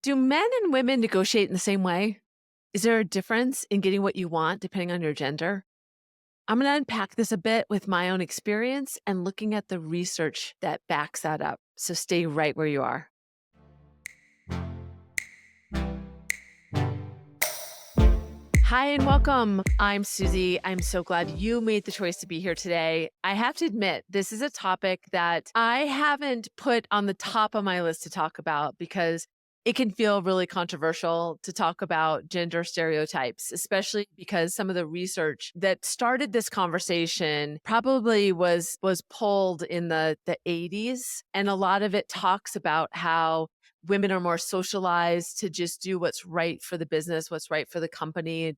Do men and women negotiate in the same way? Is there a difference in getting what you want depending on your gender? I'm going to unpack this a bit with my own experience and looking at the research that backs that up. So stay right where you are. Hi and welcome. I'm Susie. I'm so glad you made the choice to be here today. I have to admit, this is a topic that I haven't put on the top of my list to talk about because it can feel really controversial to talk about gender stereotypes, especially because some of the research that started this conversation probably was pulled in the 80s. And a lot of it talks about how women are more socialized to just do what's right for the business, what's right for the company.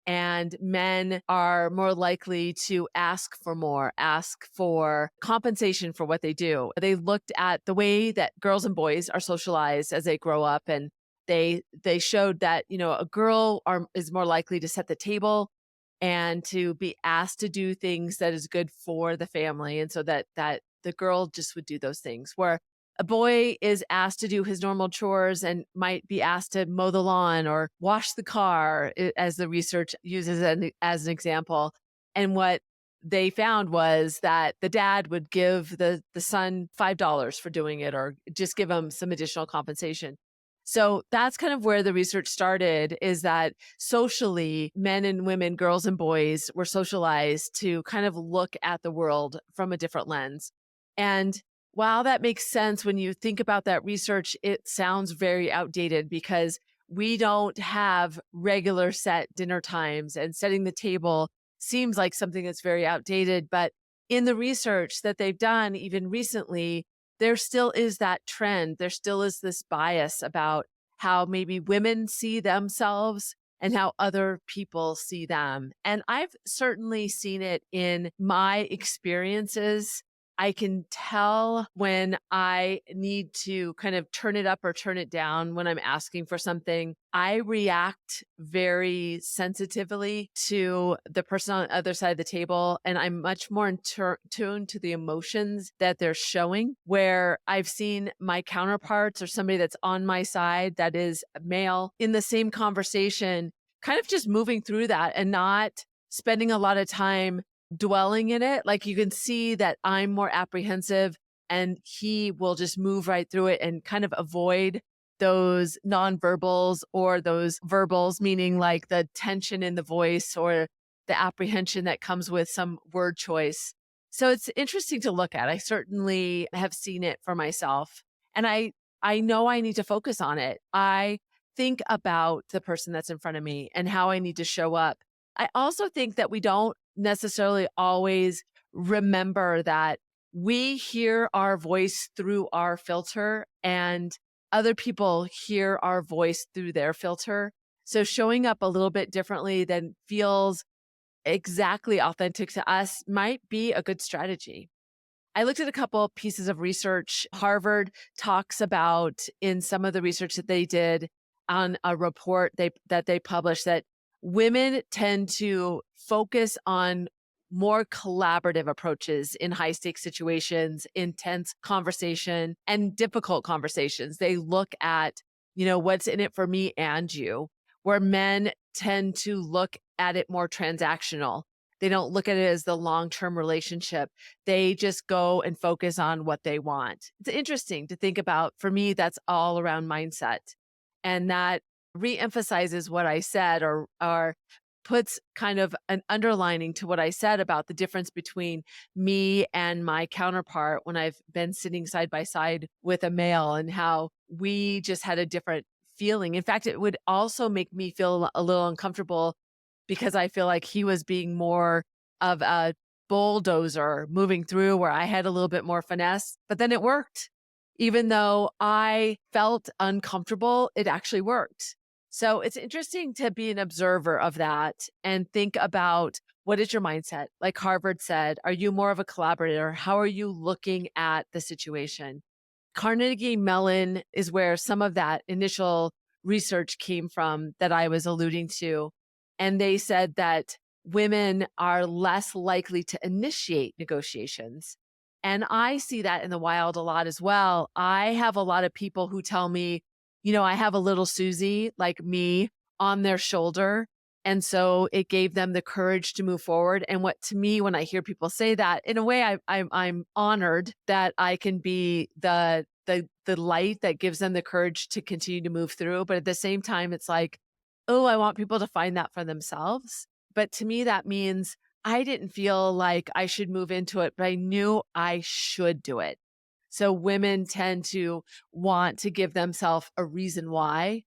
And men are more likely to ask for more, ask for compensation for what they do. They looked at the way that girls and boys are socialized as they grow up, and they showed that, a girl is more likely to set the table and to be asked to do things that is good for the family. And so that the girl just would do those things. Where a boy is asked to do his normal chores and might be asked to mow the lawn or wash the car, as the research uses as an example. And what they found was that the dad would give the son $5 for doing it or just give him some additional compensation. So that's kind of where the research started, is that socially, men and women, girls and boys were socialized to kind of look at the world from a different lens. And while that makes sense, when you think about that research, it sounds very outdated because we don't have regular set dinner times, and setting the table seems like something that's very outdated. But in the research that they've done, even recently, there still is that trend. There still is this bias about how maybe women see themselves and how other people see them. And I've certainly seen it in my experiences. I can tell when I need to kind of turn it up or turn it down when I'm asking for something. I react very sensitively to the person on the other side of the table, and I'm much more in tune to the emotions that they're showing. Where I've seen my counterparts or somebody that's on my side that is male in the same conversation, kind of just moving through that and not spending a lot of time dwelling in it. Like, you can see that I'm more apprehensive and he will just move right through it and kind of avoid those nonverbals or those verbals, meaning like the tension in the voice or the apprehension that comes with some word choice. So it's interesting to look at. I certainly have seen it for myself, and I know I need to focus on it. I think about the person that's in front of me and how I need to show up. I also think that we don't necessarily always remember that we hear our voice through our filter and other people hear our voice through their filter. So showing up a little bit differently than feels exactly authentic to us might be a good strategy. I looked at a couple of pieces of research. Harvard talks about, in some of the research that they did on a report that they published, that women tend to focus on more collaborative approaches in high stakes situations, intense conversation, and difficult conversations. They look at, what's in it for me and you, where men tend to look at it more transactional. They don't look at it as the long-term relationship. They just go and focus on what they want. It's interesting to think about. For me, that's all around mindset. And that reemphasizes what I said, or puts kind of an underlining to what I said about the difference between me and my counterpart when I've been sitting side by side with a male, and how we just had a different feeling. In fact, it would also make me feel a little uncomfortable because I feel like he was being more of a bulldozer moving through, where I had a little bit more finesse, but then it worked. Even though I felt uncomfortable, it actually worked. So it's interesting to be an observer of that and think about, what is your mindset? Like Harvard said, are you more of a collaborator? How are you looking at the situation? Carnegie Mellon is where some of that initial research came from that I was alluding to. And they said that women are less likely to initiate negotiations. And I see that in the wild a lot as well. I have a lot of people who tell me, I have a little Susie like me on their shoulder. And so it gave them the courage to move forward. And what to me, when I hear people say that, in a way, I'm honored that I can be the light that gives them the courage to continue to move through. But at the same time, it's like, oh, I want people to find that for themselves. But to me, that means I didn't feel like I should move into it, but I knew I should do it. So women tend to want to give themselves a reason why.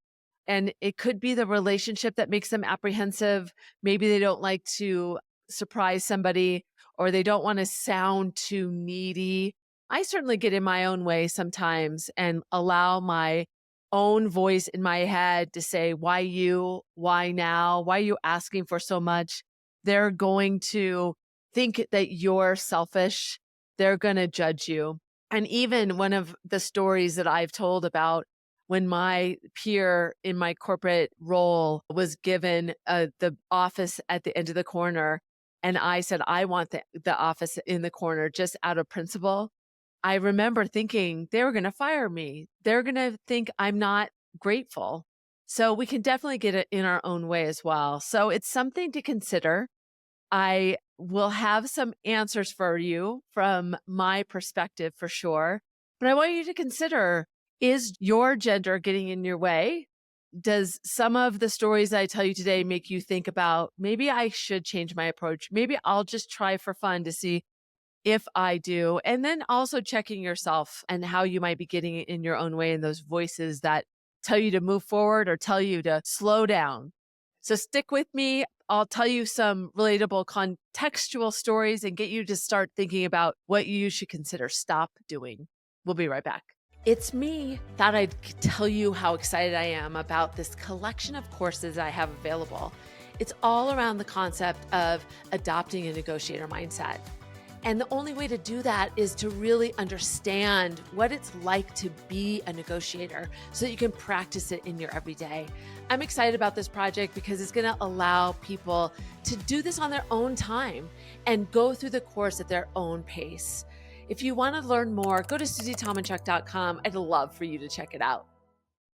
And it could be the relationship that makes them apprehensive. Maybe they don't like to surprise somebody or they don't want to sound too needy. I certainly get in my own way sometimes and allow my own voice in my head to say, why you? Why now? Why are you asking for so much? They're going to think that you're selfish. They're going to judge you. And even one of the stories that I've told about when my peer in my corporate role was given the office at the end of the corner, and I said, I want the office in the corner just out of principle. I remember thinking they were going to fire me. They're going to think I'm not grateful. So we can definitely get it in our own way as well. So it's something to consider. I will have some answers for you from my perspective for sure. But I want you to consider, is your gender getting in your way? Does some of the stories I tell you today make you think about maybe I should change my approach? Maybe I'll just try for fun to see if I do. And then also checking yourself and how you might be getting in your own way and those voices that tell you to move forward or tell you to slow down. So stick with me. I'll tell you some relatable contextual stories and get you to start thinking about what you should consider stop doing. We'll be right back. It's me. Thought I'd tell you how excited I am about this collection of courses I have available. It's all around the concept of adopting a negotiator mindset. And the only way to do that is to really understand what it's like to be a negotiator so that you can practice it in your everyday. I'm excited about this project because it's going to allow people to do this on their own time and go through the course at their own pace. If you want to learn more, go to SusieTomanchuk.com. I'd love for you to check it out.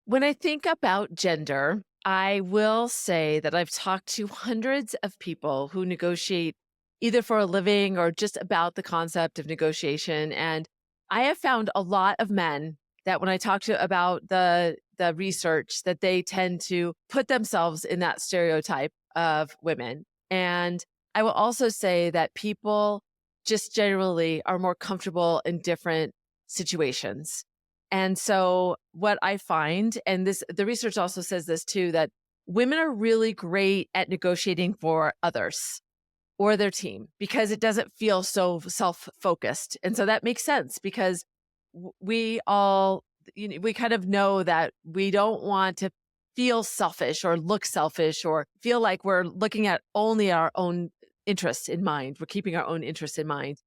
When I think about gender, I will say that I've talked to hundreds of people who negotiate either for a living or just about the concept of negotiation. And I have found a lot of men that when I talk to about the research that they tend to put themselves in that stereotype of women. And I will also say that people just generally are more comfortable in different situations. And so what I find, and the research also says this too, that women are really great at negotiating for others or their team because it doesn't feel so self-focused. And so that makes sense because we all, we kind of know that we don't want to feel selfish or look selfish or feel like we're looking at only our own interests in mind. We're keeping our own interests in mind.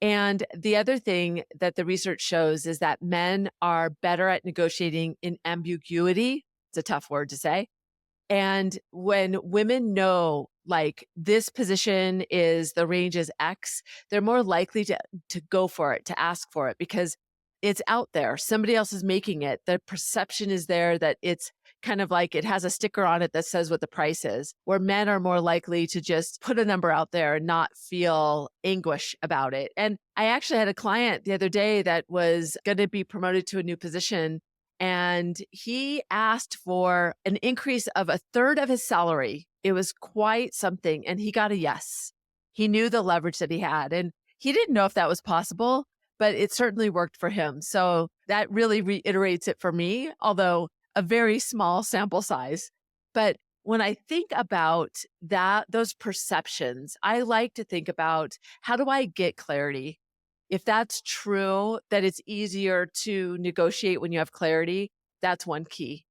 And the other thing that the research shows is that men are better at negotiating in ambiguity. It's a tough word to say. And when women know, like, this position is the range is X, they're more likely to go for it, to ask for it because it's out there. Somebody else is making it. The perception is there that it's kind of like it has a sticker on it that says what the price is, where men are more likely to just put a number out there and not feel anguish about it. And I actually had a client the other day that was going to be promoted to a new position. And he asked for an increase of a third of his salary. It was quite something. And he got a yes. He knew the leverage that he had. And he didn't know if that was possible, but it certainly worked for him. So that really reiterates it for me, although a very small sample size. But when I think about those perceptions, I like to think about how do I get clarity? If that's true, that it's easier to negotiate when you have clarity, that's one key.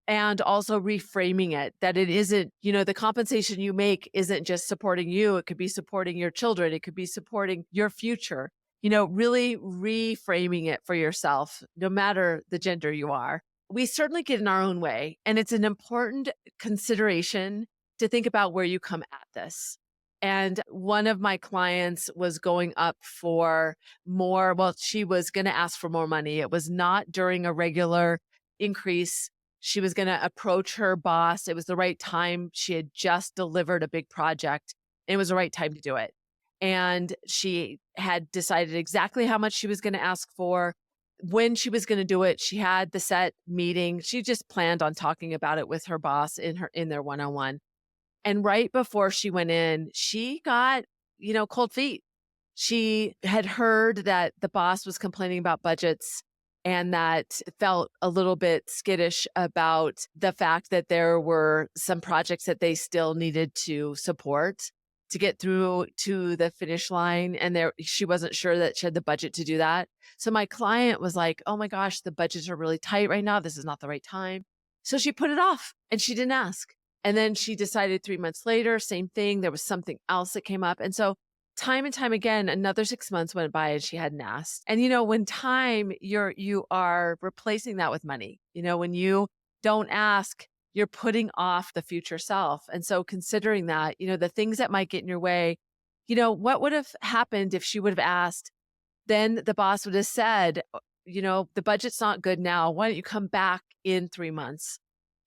And also reframing it, that it isn't, the compensation you make isn't just supporting you. It could be supporting your children. It could be supporting your future, really reframing it for yourself, no matter the gender you are. We certainly get in our own way. And it's an important consideration to think about where you come at this. And one of my clients was going up for more. Well, she was going to ask for more money. It was not during a regular increase. She was going to approach her boss. It was the right time. She had just delivered a big project. And it was the right time to do it. And she had decided exactly how much she was going to ask for, when she was going to do it. She had the set meeting. She just planned on talking about it with her boss in their one-on-one. And right before she went in, she got, cold feet. She had heard that the boss was complaining about budgets and that felt a little bit skittish about the fact that there were some projects that they still needed to support to get through to the finish line. And she wasn't sure that she had the budget to do that. So my client was like, oh my gosh, the budgets are really tight right now. This is not the right time. So she put it off and she didn't ask. And then she decided 3 months later, same thing. There was something else that came up. And so time and time again, another 6 months went by and she hadn't asked. And when time, you are replacing that with money. When you don't ask, you're putting off the future self. And so considering that, the things that might get in your way, what would have happened if she would have asked? Then the boss would have said, the budget's not good now. Why don't you come back in 3 months?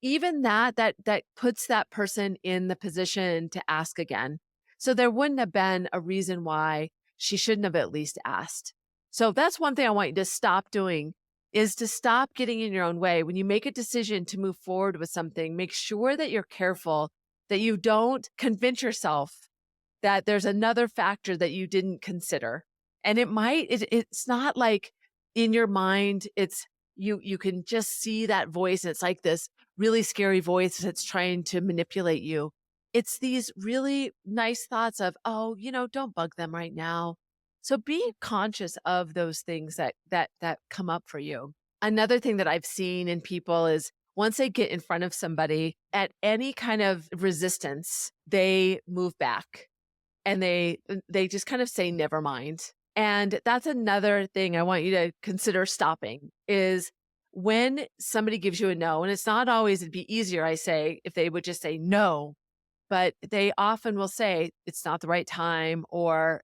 Even that puts that person in the position to ask again. So there wouldn't have been a reason why she shouldn't have at least asked. So that's one thing I want you to stop doing, is to stop getting in your own way. When you make a decision to move forward with something, make sure that you're careful, that you don't convince yourself that there's another factor that you didn't consider. And it's not like in your mind, it's you can just see that voice. And it's like this really scary voice that's trying to manipulate you. It's these really nice thoughts of, oh, don't bug them right now. So be conscious of those things that come up for you. Another thing that I've seen in people is once they get in front of somebody at any kind of resistance, they move back and they just kind of say, never mind. And that's another thing I want you to consider stopping, is when somebody gives you a no, and it's not always, it'd be easier, I say, if they would just say no, but they often will say it's not the right time, or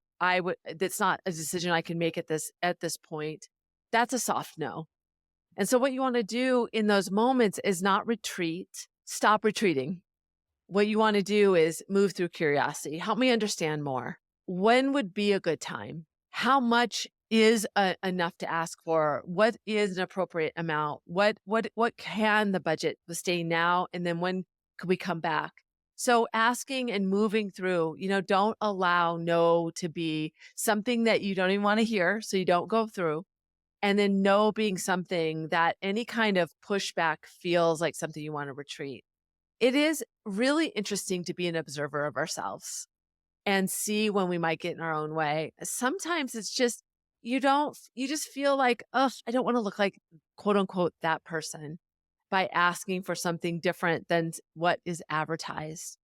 that's not a decision I can make at this point. That's a soft no. And so what you want to do in those moments is not retreat, stop retreating. What you want to do is move through curiosity. Help me understand more. When would be a good time? How much is enough to ask for? What is an appropriate amount? What can the budget sustain now? And then when could we come back? So asking and moving through, don't allow no to be something that you don't even want to hear, so you don't go through. And then no being something that any kind of pushback feels like something you want to retreat. It is really interesting to be an observer of ourselves and see when we might get in our own way. Sometimes it's just, you just feel like, oh, I don't want to look like quote unquote that person by asking for something different than what is advertised.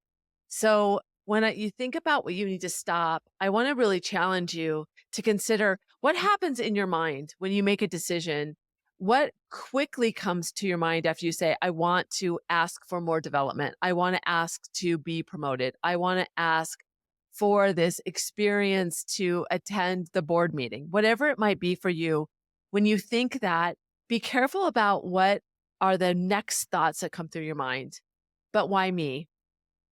So when you think about what you need to stop, I want to really challenge you to consider what happens in your mind when you make a decision. What quickly comes to your mind after you say, I want to ask for more development. I want to ask to be promoted. I want to ask for this experience to attend the board meeting, whatever it might be for you. When you think that, be careful about what are the next thoughts that come through your mind. But why me?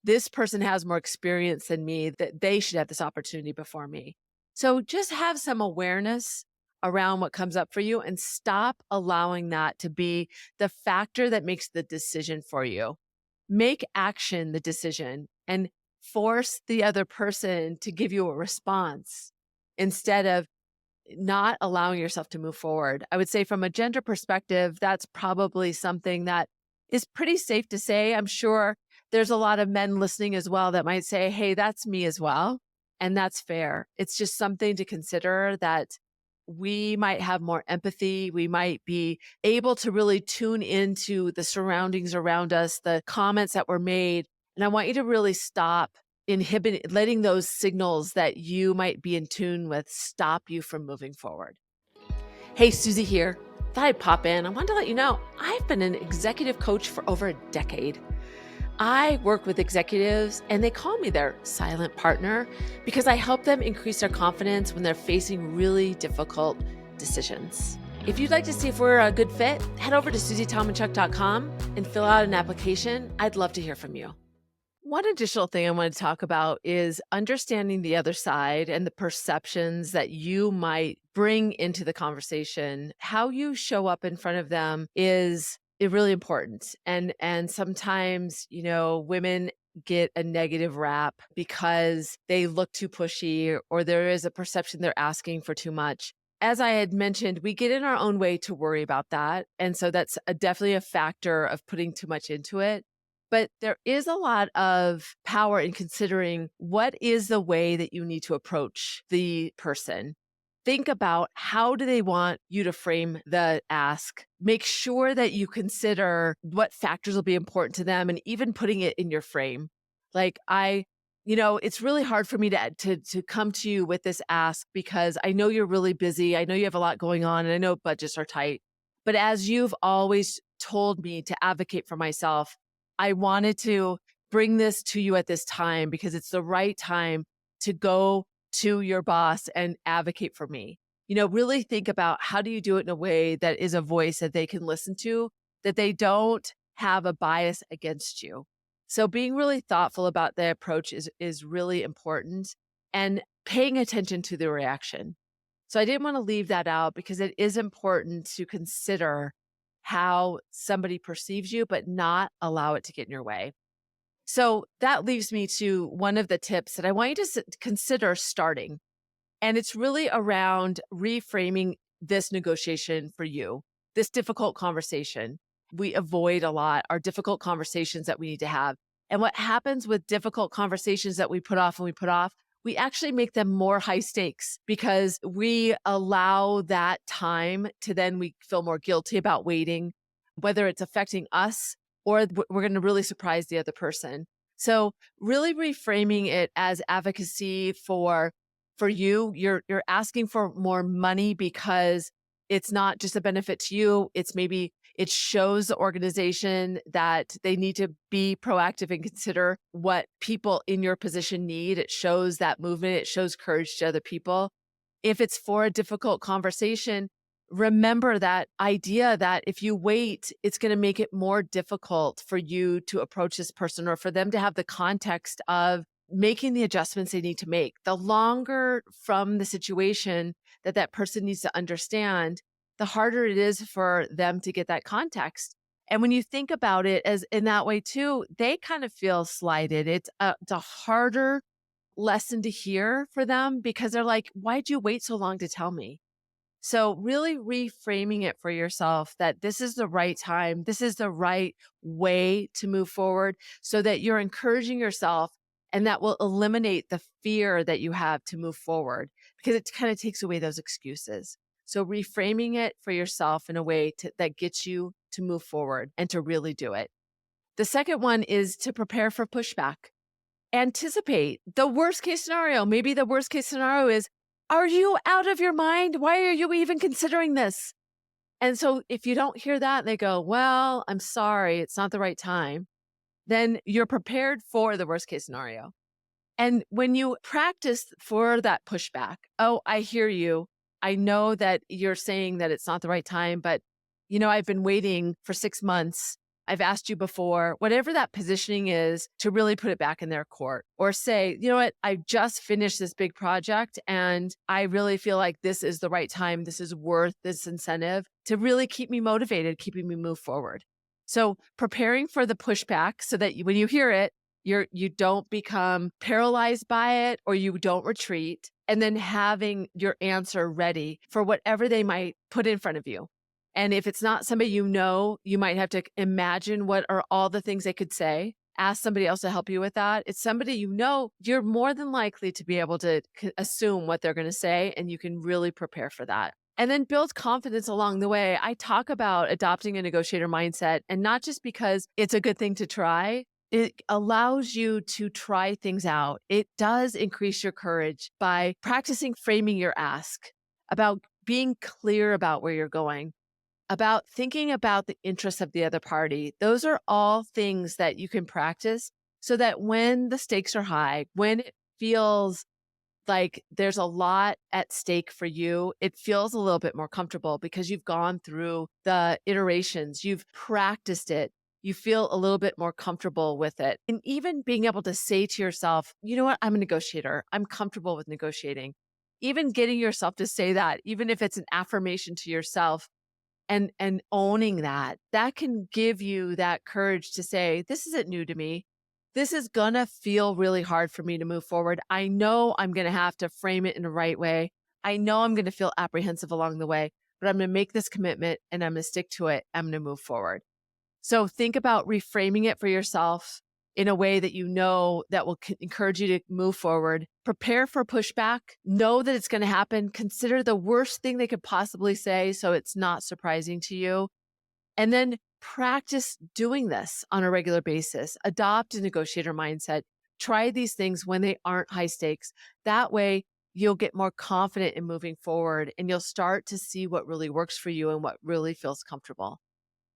This person has more experience than me, that they should have this opportunity before me. So just have some awareness around what comes up for you and stop allowing that to be the factor that makes the decision for you. Make action the decision and force the other person to give you a response instead of not allowing yourself to move forward. I would say from a gender perspective, that's probably something that is pretty safe to say. I'm sure there's a lot of men listening as well that might say, hey, that's me as well. And that's fair. It's just something to consider, that we might have more empathy. We might be able to really tune into the surroundings around us, the comments that were made. And I want you to really stop letting those signals that you might be in tune with stop you from moving forward. Hey, Susie here. Thought I'd pop in. I wanted to let you know I've been an executive coach for over a decade. I work with executives and they call me their silent partner because I help them increase their confidence when they're facing really difficult decisions. If you'd like to see if we're a good fit, head over to susietomandchuck.com and fill out an application. I'd love to hear from you. One additional thing I want to talk about is understanding the other side and the perceptions that you might bring into the conversation. How you show up in front of them is really important. And sometimes, women get a negative rap because they look too pushy or there is a perception they're asking for too much. As I had mentioned, we get in our own way to worry about that. And so that's definitely a factor of putting too much into it. But there is a lot of power in considering what is the way that you need to approach the person. Think about how do they want you to frame the ask. Make sure that you consider what factors will be important to them and even putting it in your frame. Like it's really hard for me to come to you with this ask because I know you're really busy. I know you have a lot going on and I know budgets are tight. But as you've always told me to advocate for myself, I wanted to bring this to you at this time because it's the right time to go to your boss and advocate for me. Really think about how do you do it in a way that is a voice that they can listen to, that they don't have a bias against you. So being really thoughtful about the approach is really important and paying attention to the reaction. So I didn't want to leave that out because it is important to consider how somebody perceives you, but not allow it to get in your way. So that leaves me to one of the tips that I want you to consider starting. And it's really around reframing this negotiation for you, this difficult conversation. We avoid a lot our difficult conversations that we need to have. And what happens with difficult conversations that we put off and we put off, we actually make them more high stakes because we allow that time to then we feel more guilty about waiting, whether it's affecting us or we're going to really surprise the other person. So really reframing it as advocacy for you, you're asking for more money because it's not just a benefit to you. It's maybe it shows the organization that they need to be proactive and consider what people in your position need. It shows that movement. It shows courage to other people. If it's for a difficult conversation, remember that idea that if you wait, it's going to make it more difficult for you to approach this person or for them to have the context of making the adjustments they need to make. The longer from the situation that person needs to understand, the harder it is for them to get that context. And when you think about it as in that way too, they kind of feel slighted. It's a harder lesson to hear for them because they're like, why'd you wait so long to tell me? So really reframing it for yourself that this is the right time, this is the right way to move forward so that you're encouraging yourself and that will eliminate the fear that you have to move forward because it kind of takes away those excuses. So reframing it for yourself in a way that gets you to move forward and to really do it. The second one is to prepare for pushback. Anticipate the worst case scenario. Maybe the worst case scenario is, are you out of your mind? Why are you even considering this? And so if you don't hear that, they go, well, I'm sorry, it's not the right time. Then you're prepared for the worst case scenario. And when you practice for that pushback, oh, I hear you. I know that you're saying that it's not the right time, but I've been waiting for 6 months. I've asked you before, whatever that positioning is, to really put it back in their court or say, you know what, I just finished this big project and I really feel like this is the right time. This is worth this incentive to really keep me motivated, keeping me move forward. So preparing for the pushback so that when you hear it, you don't become paralyzed by it or you don't retreat, and then having your answer ready for whatever they might put in front of you. And if it's not somebody you might have to imagine what are all the things they could say. Ask somebody else to help you with that. It's somebody you're more than likely to be able to assume what they're going to say, and you can really prepare for that. And then build confidence along the way. I talk about adopting a negotiator mindset, and not just because it's a good thing to try. It allows you to try things out. It does increase your courage by practicing framing your ask, about being clear about where you're going, about thinking about the interests of the other party. Those are all things that you can practice so that when the stakes are high, when it feels like there's a lot at stake for you, it feels a little bit more comfortable because you've gone through the iterations, you've practiced it. You feel a little bit more comfortable with it. And even being able to say to yourself, you know what, I'm a negotiator. I'm comfortable with negotiating. Even getting yourself to say that, even if it's an affirmation to yourself, and owning that, that can give you that courage to say, this isn't new to me. This is gonna feel really hard for me to move forward. I know I'm gonna have to frame it in the right way. I know I'm gonna feel apprehensive along the way, but I'm gonna make this commitment and I'm gonna stick to it. I'm gonna move forward. So think about reframing it for yourself in a way that you know that will encourage you to move forward. Prepare for pushback. Know that it's going to happen. Consider the worst thing they could possibly say so it's not surprising to you. And then practice doing this on a regular basis. Adopt a negotiator mindset. Try these things when they aren't high stakes. That way, you'll get more confident in moving forward and you'll start to see what really works for you and what really feels comfortable.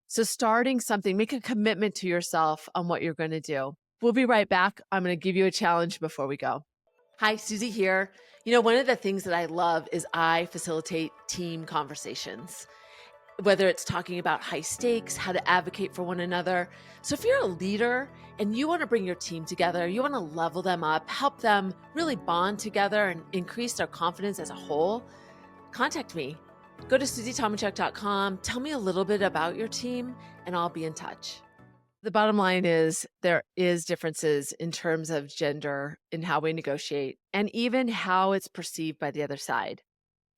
So starting something, make a commitment to yourself on what you're going to do. We'll be right back. I'm going to give you a challenge before we go. Hi, Susie here. You know, one of the things that I love is I facilitate team conversations, whether it's talking about high stakes, how to advocate for one another. So if you're a leader and you want to bring your team together, you want to level them up, help them really bond together and increase their confidence as a whole, contact me. Go to SusieTomaczuk.com, tell me a little bit about your team, and I'll be in touch. The bottom line is there is differences in terms of gender in how we negotiate and even how it's perceived by the other side.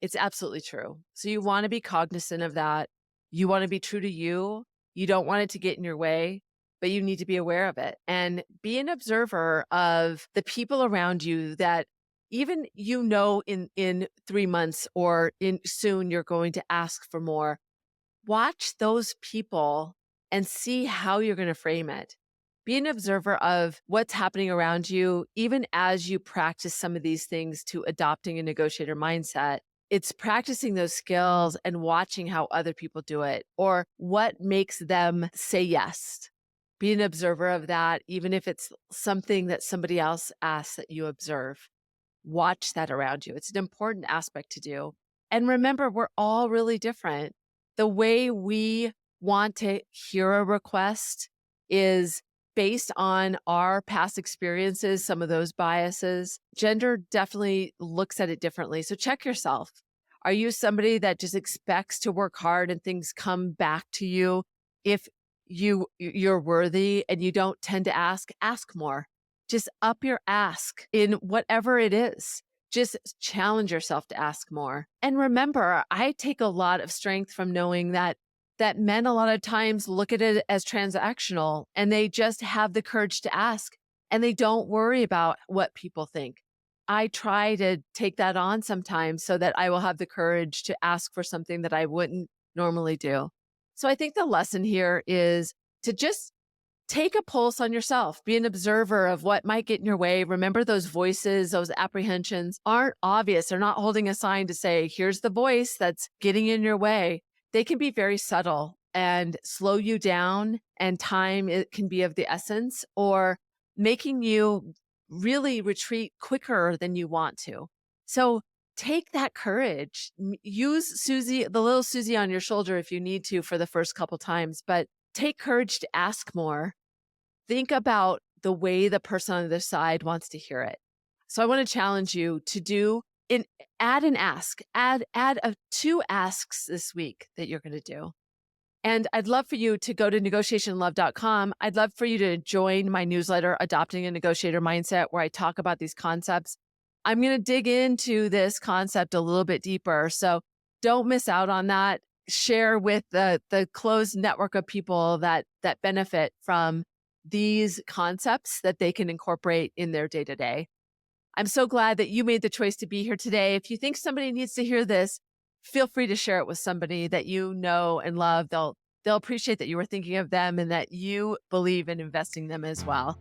It's absolutely true. So you want to be cognizant of that. You want to be true to you. You don't want it to get in your way, but you need to be aware of it and be an observer of the people around you that even in 3 months or in soon you're going to ask for more. Watch those people and see how you're going to frame it. Be an observer of what's happening around you, even as you practice some of these things to adopting a negotiator mindset. It's practicing those skills and watching how other people do it or what makes them say yes. Be an observer of that, even if it's something that somebody else asks that you observe. Watch that around you. It's an important aspect to do. And remember, we're all really different. The way we want to hear a request is based on our past experiences, some of those biases. Gender definitely looks at it differently. So check yourself. Are you somebody that just expects to work hard and things come back to you? If you're worthy and you don't tend to ask more. Just up your ask in whatever it is. Just challenge yourself to ask more. And remember, I take a lot of strength from knowing that men a lot of times look at it as transactional and they just have the courage to ask and they don't worry about what people think. I try to take that on sometimes so that I will have the courage to ask for something that I wouldn't normally do. So I think the lesson here is to just take a pulse on yourself, be an observer of what might get in your way. Remember those voices, those apprehensions aren't obvious. They're not holding a sign to say, here's the voice that's getting in your way. They can be very subtle and slow you down, and time it can be of the essence or making you really retreat quicker than you want to. So take that courage. Use Susie, the little Susie on your shoulder if you need to for the first couple times, but take courage to ask more. Think about the way the person on the other side wants to hear it. So I want to challenge you to add an ask, add 2 asks this week that you're going to do. And I'd love for you to go to negotiationlove.com. I'd love for you to join my newsletter, Adopting a Negotiator Mindset, where I talk about these concepts. I'm going to dig into this concept a little bit deeper. So don't miss out on that. Share with the closed network of people that benefit from these concepts that they can incorporate in their day-to-day. I'm so glad that you made the choice to be here today. If you think somebody needs to hear this, feel free to share it with somebody that you know and love. They'll appreciate that you were thinking of them and that you believe in investing them as well.